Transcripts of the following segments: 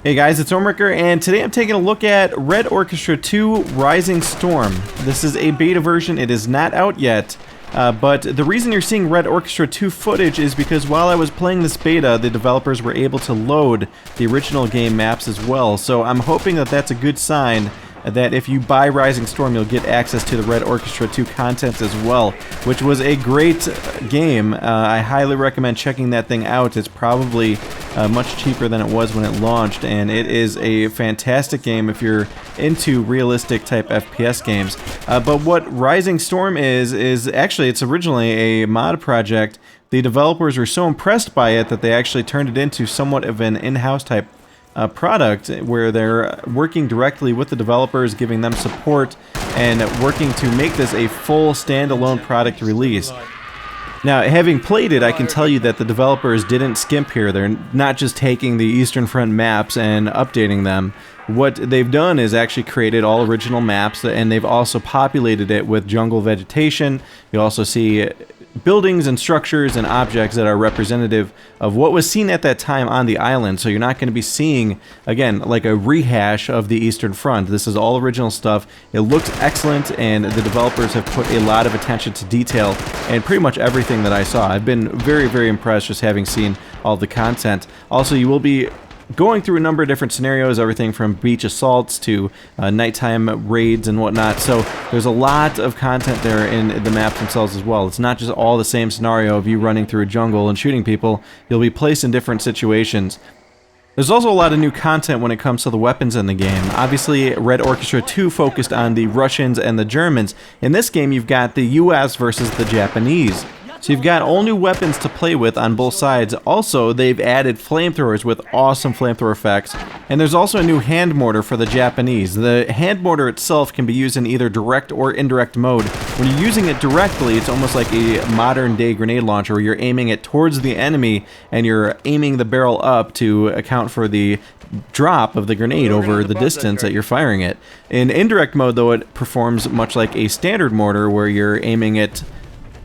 Hey guys, it's Ohmwrecker, and today I'm taking a look at Red Orchestra 2 Rising Storm. This is a beta version, it is not out yet, but the reason you're seeing Red Orchestra 2 footage is because while I was playing this beta, the developers were able to load the original game maps as well, so I'm hoping that that's a good sign that if you buy Rising Storm, you'll get access to the Red Orchestra 2 content as well, which was a great game. I highly recommend checking that thing out. It's probably much cheaper than it was when it launched, and it is a fantastic game if you're into realistic type FPS games. But what Rising Storm is actually, it's originally a mod project. The developers were so impressed by it that they actually turned it into somewhat of an in-house type product where they're working directly with the developers, giving them support, and working to make this a full standalone product release. Now, having played it, I can tell you that the developers didn't skimp here. They're not just taking the Eastern Front maps and updating them. What they've done is actually created all original maps, and they've also populated it with jungle vegetation. You also see buildings and structures and objects that are representative of what was seen at that time on the island. So you're not going to be seeing, again, like a rehash of the Eastern Front. This is all original stuff. It looks excellent, and the developers have put a lot of attention to detail and pretty much everything that I saw. I've been very, very impressed just having seen all the content. Also, you will be going through a number of different scenarios, everything from beach assaults to nighttime raids and whatnot, so there's a lot of content there in the maps themselves as well. It's not just all the same scenario of you running through a jungle and shooting people. You'll be placed in different situations. There's also a lot of new content when it comes to the weapons in the game. Obviously, Red Orchestra 2 focused on the Russians and the Germans. In this game, you've got the US versus the Japanese. So you've got all new weapons to play with on both sides. Also, they've added flamethrowers with awesome flamethrower effects. And there's also a new hand mortar for the Japanese. The hand mortar itself can be used in either direct or indirect mode. When you're using it directly, it's almost like a modern day grenade launcher where you're aiming it towards the enemy and you're aiming the barrel up to account for the drop of the grenade over the distance that you're firing it. In indirect mode, though, it performs much like a standard mortar where you're aiming it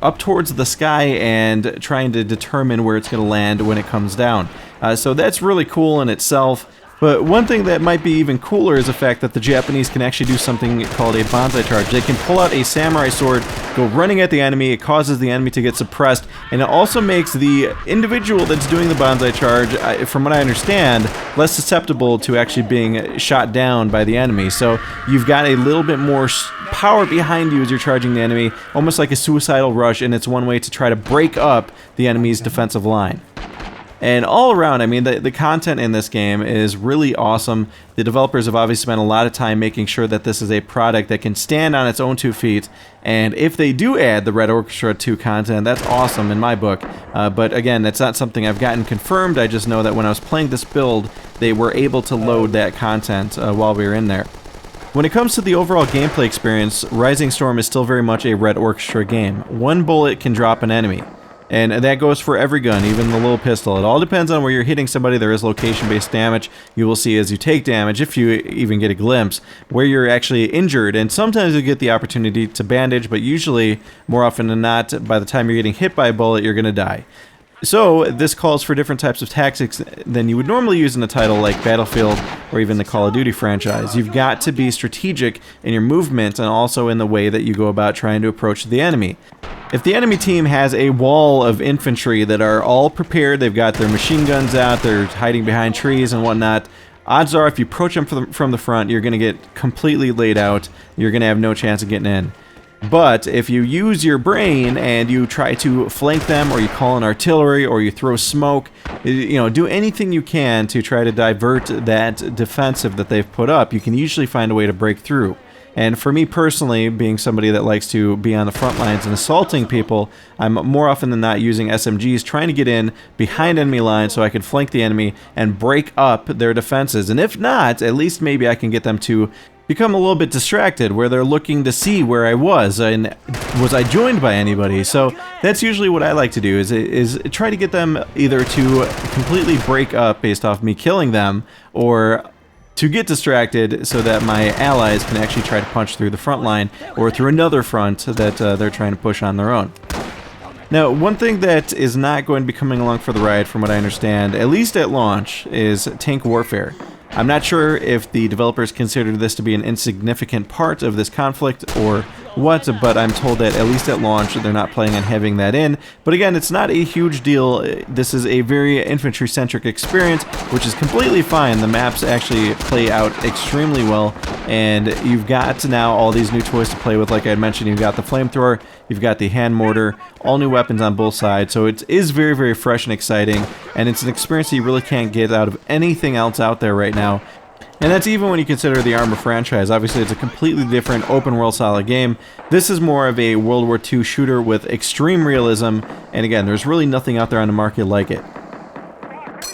up towards the sky and trying to determine where it's going to land when it comes down. So that's really cool in itself. But one thing that might be even cooler is the fact that the Japanese can actually do something called a banzai charge. They can pull out a samurai sword, go running at the enemy, it causes the enemy to get suppressed, and it also makes the individual that's doing the banzai charge, from what I understand, less susceptible to actually being shot down by the enemy. So you've got a little bit more power behind you as you're charging the enemy, almost like a suicidal rush, and it's one way to try to break up the enemy's defensive line. And all around, I mean, the content in this game is really awesome. The developers have obviously spent a lot of time making sure that this is a product that can stand on its own 2 feet. And if they do add the Red Orchestra 2 content, that's awesome in my book. But again, that's not something I've gotten confirmed. I just know that when I was playing this build, they were able to load that content while we were in there. When it comes to the overall gameplay experience, Rising Storm is still very much a Red Orchestra game. One bullet can drop an enemy. And that goes for every gun, even the little pistol. It all depends on where you're hitting somebody. There is location-based damage. You will see as you take damage, if you even get a glimpse, where you're actually injured. And sometimes you get the opportunity to bandage, but usually, more often than not, by the time you're getting hit by a bullet, you're going to die. So this calls for different types of tactics than you would normally use in a title like Battlefield or even the Call of Duty franchise. You've got to be strategic in your movement and also in the way that you go about trying to approach the enemy. If the enemy team has a wall of infantry that are all prepared, they've got their machine guns out, they're hiding behind trees and whatnot, odds are if you approach them from the front, you're going to get completely laid out. You're going to have no chance of getting in. But if you use your brain and you try to flank them, or you call in artillery, or you throw smoke, do anything you can to try to divert that defensive that they've put up, you can usually find a way to break through. And for me personally, being somebody that likes to be on the front lines and assaulting people, I'm more often than not using SMGs, trying to get in behind enemy lines so I can flank the enemy and break up their defenses. And if not, at least maybe I can get them to become a little bit distracted, where they're looking to see where I was and was I joined by anybody. So that's usually what I like to do, is try to get them either to completely break up based off me killing them, or to get distracted so that my allies can actually try to punch through the front line or through another front that they're trying to push on their own. Now, one thing that is not going to be coming along for the ride, from what I understand, at least at launch, is tank warfare. I'm not sure if the developers consider this to be an insignificant part of this conflict or what, but I'm told that at least at launch they're not planning on having that in. But again, it's not a huge deal. This is a very infantry-centric experience, which is completely fine. The maps actually play out extremely well, and you've got now all these new toys to play with. Like I mentioned, you've got the flamethrower, you've got the hand mortar, all new weapons on both sides, so it is very, very fresh and exciting, and it's an experience that you really can't get out of anything else out there right now. And that's even when you consider the Arma franchise. Obviously, it's a completely different open-world style game. This is more of a World War II shooter with extreme realism, and again, there's really nothing out there on the market like it.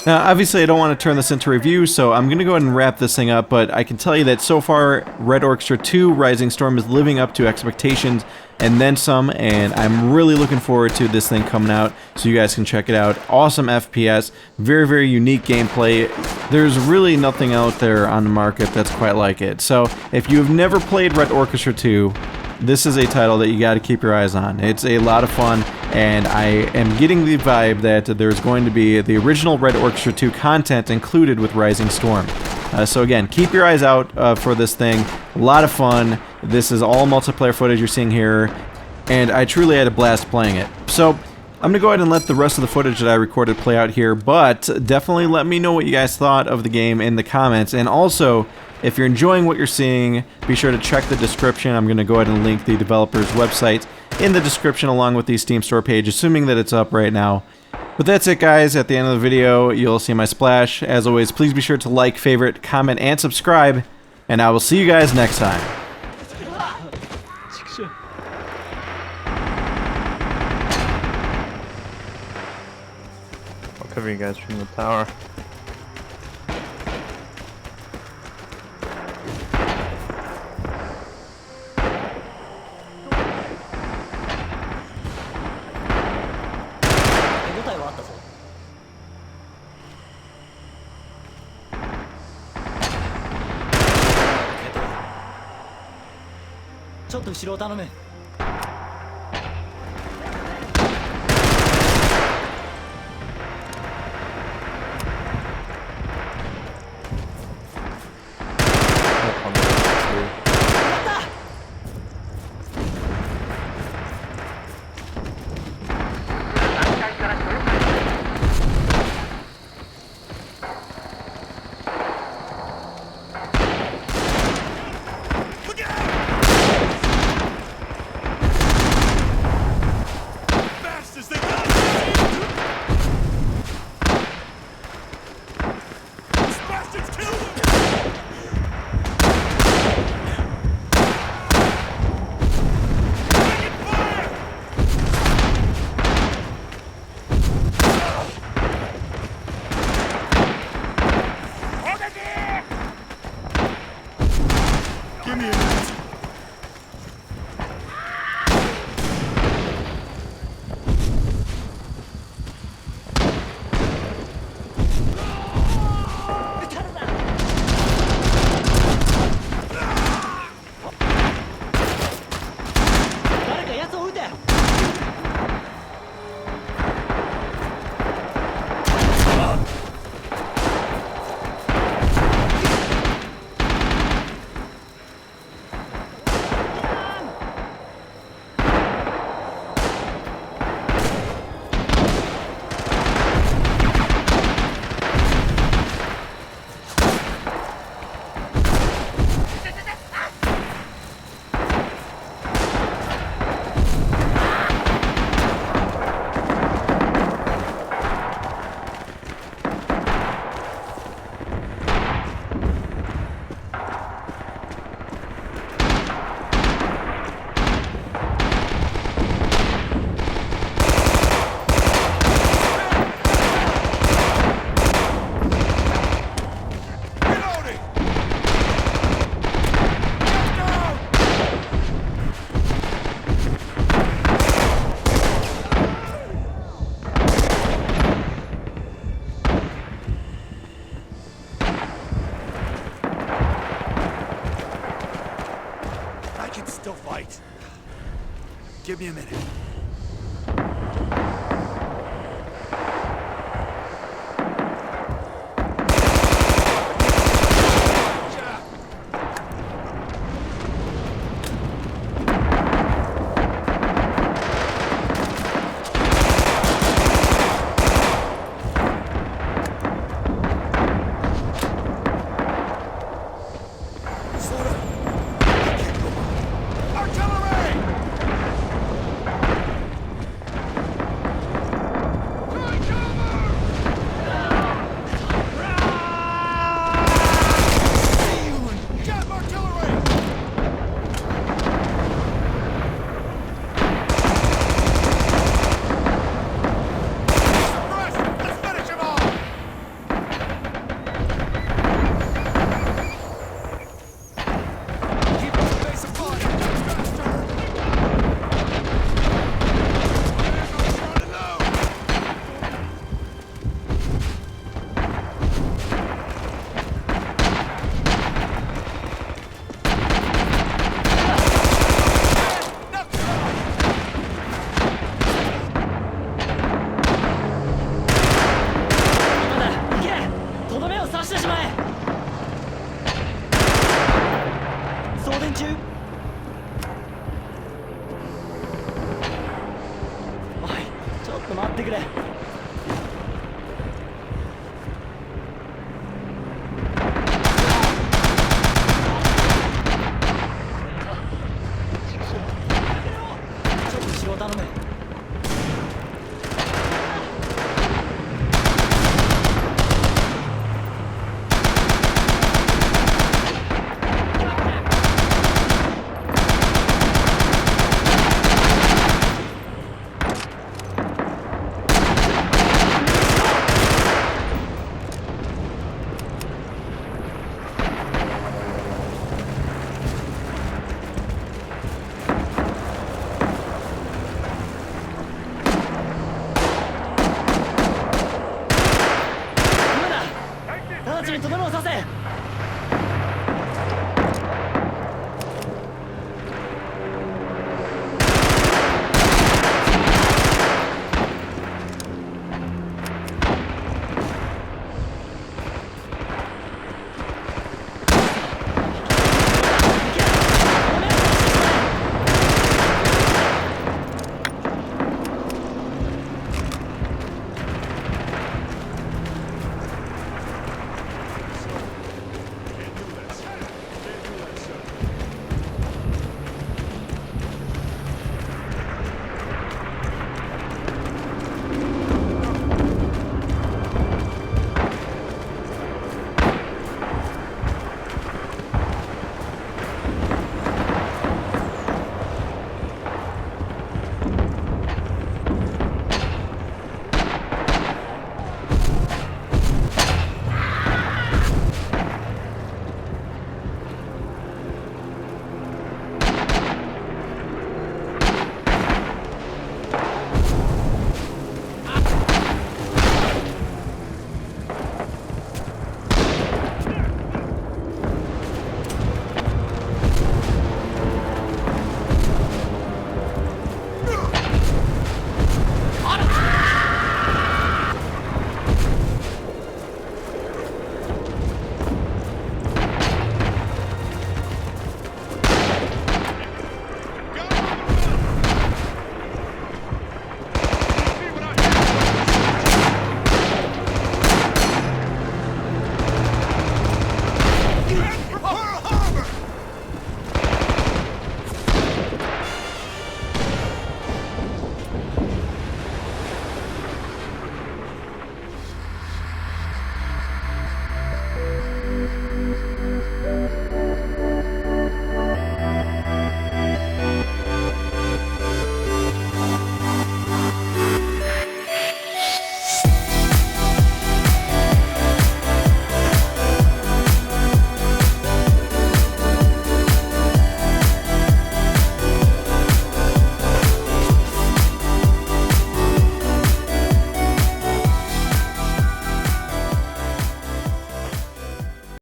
Now, obviously, I don't want to turn this into review, so I'm going to go ahead and wrap this thing up, but I can tell you that so far, Red Orchestra 2 Rising Storm is living up to expectations, and then some, and I'm really looking forward to this thing coming out so you guys can check it out. Awesome FPS, very, very unique gameplay. There's really nothing out there on the market that's quite like it. So if you've never played Red Orchestra 2, this is a title that you got to keep your eyes on. It's a lot of fun, and I am getting the vibe that there's going to be the original Red Orchestra 2 content included with Rising Storm. So again, keep your eyes out for this thing. A lot of fun. This is all multiplayer footage you're seeing here, and I truly had a blast playing it. So I'm going to go ahead and let the rest of the footage that I recorded play out here, but definitely let me know what you guys thought of the game in the comments. And also, if you're enjoying what you're seeing, be sure to check the description. I'm going to go ahead and link the developer's website in the description along with the Steam store page, assuming that it's up right now. But that's it, guys. At the end of the video, you'll see my splash. As always, please be sure to like, favorite, comment, and subscribe, and I will see you guys next time. I'll cover you guys from the tower. Give me a minute. 中。おい、ちょっと待ってくれ。ちょっと後ろを頼む。直ちに止めろをさせ。